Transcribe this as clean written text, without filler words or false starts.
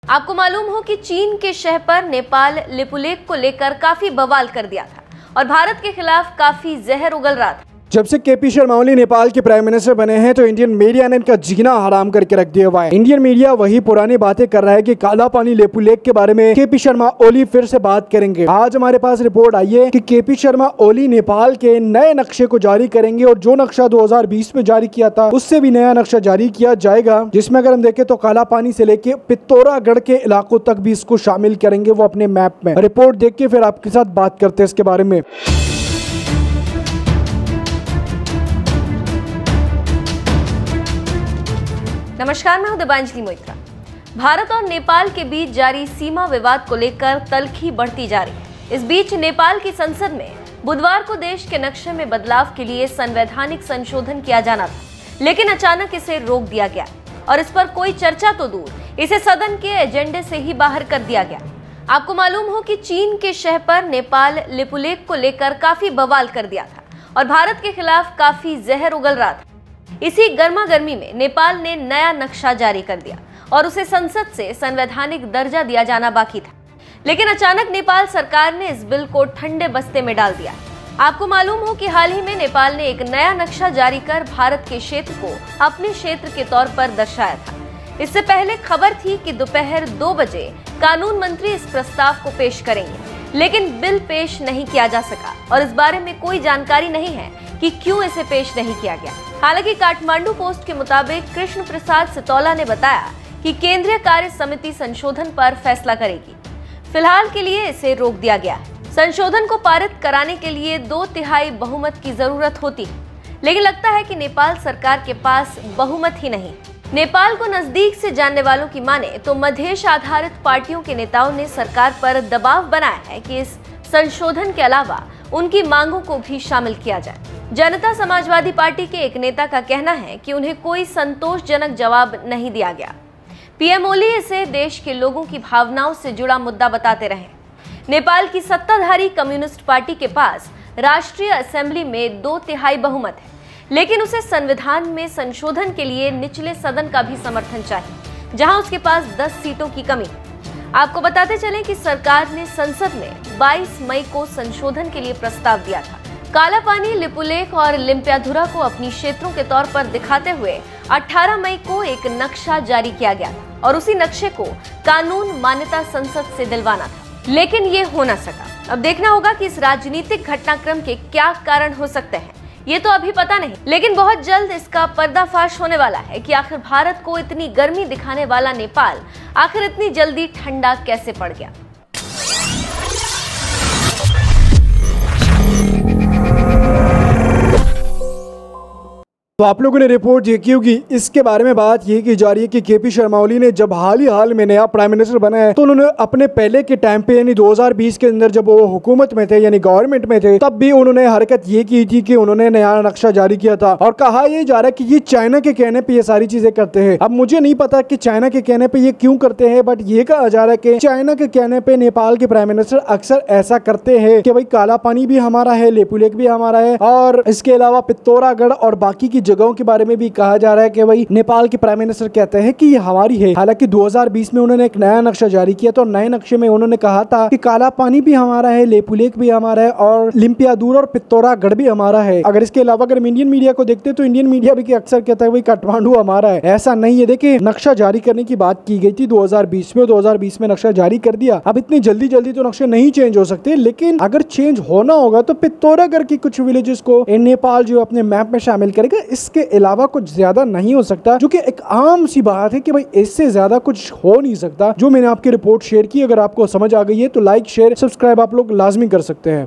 आपको मालूम हो कि चीन के शह पर नेपाल लिपुलेख को लेकर काफी बवाल कर दिया था और भारत के खिलाफ काफी जहर उगल रहा था। जब से केपी शर्मा ओली नेपाल के प्राइम मिनिस्टर बने हैं तो इंडियन मीडिया ने इनका जीना हराम करके रख दिया हुआ है। इंडियन मीडिया वही पुरानी बातें कर रहा है कि काला पानी लेपुलेख के बारे में केपी शर्मा ओली फिर से बात करेंगे। आज हमारे पास रिपोर्ट आई है कि केपी शर्मा ओली नेपाल के नए नक्शे को जारी करेंगे और जो नक्शा 2020 में जारी किया था उससे भी नया नक्शा जारी किया जाएगा, जिसमें अगर हम देखें तो काला पानी से लेके पित्तौरागढ़ के इलाकों तक भी इसको शामिल करेंगे वो अपने मैप में। रिपोर्ट देख के फिर आपके साथ बात करते हैं इसके बारे में। नमस्कार, मैं हूं दिबांजलि मोइत्रा। भारत और नेपाल के बीच जारी सीमा विवाद को लेकर तल्खी बढ़ती जा रही है। इस बीच नेपाल की संसद में बुधवार को देश के नक्शे में बदलाव के लिए संवैधानिक संशोधन किया जाना था, लेकिन अचानक इसे रोक दिया गया और इस पर कोई चर्चा तो दूर, इसे सदन के एजेंडे से ही बाहर कर दिया गया। आपको मालूम हो कि चीन के शह पर नेपाल लिपुलेख को लेकर काफी बवाल कर दिया था और भारत के खिलाफ काफी जहर उगल रहा था। इसी गर्मा गर्मी में नेपाल ने नया नक्शा जारी कर दिया और उसे संसद से संवैधानिक दर्जा दिया जाना बाकी था, लेकिन अचानक नेपाल सरकार ने इस बिल को ठंडे बस्ते में डाल दिया। आपको मालूम हो कि हाल ही में नेपाल ने एक नया नक्शा जारी कर भारत के क्षेत्र को अपने क्षेत्र के तौर पर दर्शाया था। इससे पहले खबर थी कि दोपहर 2 बजे कानून मंत्री इस प्रस्ताव को पेश करेंगे, लेकिन बिल पेश नहीं किया जा सका और इस बारे में कोई जानकारी नहीं है कि क्यों इसे पेश नहीं किया गया। हालांकि काठमांडू पोस्ट के मुताबिक कृष्ण प्रसाद सितौला ने बताया कि केंद्रीय कार्य समिति संशोधन पर फैसला करेगी। फिलहाल के लिए इसे रोक दिया गया है। संशोधन को पारित कराने के लिए 2/3 बहुमत की जरूरत होती है, लेकिन लगता है कि नेपाल सरकार के पास बहुमत ही नहीं। नेपाल को नजदीक से जानने वालों की माने तो मधेश आधारित पार्टियों के नेताओं ने सरकार पर दबाव बनाया है कि इस संशोधन के अलावा उनकी मांगों को भी शामिल किया जाए। जनता समाजवादी पार्टी के एक नेता का कहना है कि उन्हें कोई संतोषजनक जवाब नहीं दिया गया। पीएम ओली इसे देश के लोगों की भावनाओं से जुड़ा मुद्दा बताते रहे। नेपाल की सत्ताधारी कम्युनिस्ट पार्टी के पास राष्ट्रीय असेंबली में 2/3 बहुमत है, लेकिन उसे संविधान में संशोधन के लिए निचले सदन का भी समर्थन चाहिए, जहां उसके पास 10 सीटों की कमी है। आपको बताते चलें कि सरकार ने संसद में 22 मई को संशोधन के लिए प्रस्ताव दिया था। काला पानी, लिपुलेख और लिम्पियाधुरा को अपनी क्षेत्रों के तौर पर दिखाते हुए 18 मई को एक नक्शा जारी किया गया और उसी नक्शे को कानून मान्यता संसद से दिलवाना था, लेकिन ये हो न सका। अब देखना होगा कि इस राजनीतिक घटनाक्रम के क्या कारण हो सकते हैं, ये तो अभी पता नहीं, लेकिन बहुत जल्द इसका पर्दाफाश होने वाला है कि आखिर भारत को इतनी गर्मी दिखाने वाला नेपाल आखिर इतनी जल्दी ठंडा कैसे पड़ गया। तो आप लोगों ने रिपोर्ट देखी होगी, इसके बारे में बात ये की जा रही है कि केपी शर्मा ओली ने जब हाल में नया प्राइम मिनिस्टर बना है तो उन्होंने अपने पहले के टाइम पे यानी 2020 के अंदर जब वो हुकूमत में थे यानी गवर्नमेंट में थे, तब भी उन्होंने हरकत ये की थी कि उन्होंने नया नक्शा जारी किया था और कहा यह जा रहा है कि ये चाइना के कहने पर ये सारी चीजें करते हैं। अब मुझे नहीं पता कि चाइना के कहने पर ये क्यों करते हैं, बट ये कहा जा रहा है कि चाइना के कहने पर नेपाल के प्राइम मिनिस्टर अक्सर ऐसा करते हैं कि भाई काला पानी भी हमारा है, लेपुलेख भी हमारा है और इसके अलावा पित्तौरागढ़ और बाकी की जगहों के बारे में भी कहा जा रहा है कि भाई नेपाल के प्राइम मिनिस्टर कहते हैं कि ये हमारी है। हालांकि 2020 में उन्होंने एक नया नक्शा जारी किया तो नए नक्शे में उन्होंने कहा था कि काला पानी भी हमारा है, लेपुलेख भी हमारा है और लिम्पियाधुरा और पित्तौरागढ़ भी हमारा है। अगर इसके अलावा अगर इंडियन मीडिया को देखते तो इंडियन मीडिया भी अक्सर कहता है भाई काठमांडू हमारा है। ऐसा नहीं है। देखिए, नक्शा जारी करने की बात की गई थी 2020 में, 2020 में नक्शा जारी कर दिया। अब इतनी जल्दी तो नक्शे नहीं चेंज हो सकते, लेकिन अगर चेंज होना होगा तो पित्तौरागढ़ की कुछ विलेजेस को नेपाल जो अपने मैप में शामिल करेगा। इसके अलावा कुछ ज्यादा नहीं हो सकता, जो कि एक आम सी बात है कि भाई इससे ज्यादा कुछ हो नहीं सकता। जो मैंने आपकी रिपोर्ट शेयर की, अगर आपको समझ आ गई है तो लाइक, शेयर, सब्सक्राइब आप लोग लाजमी कर सकते हैं।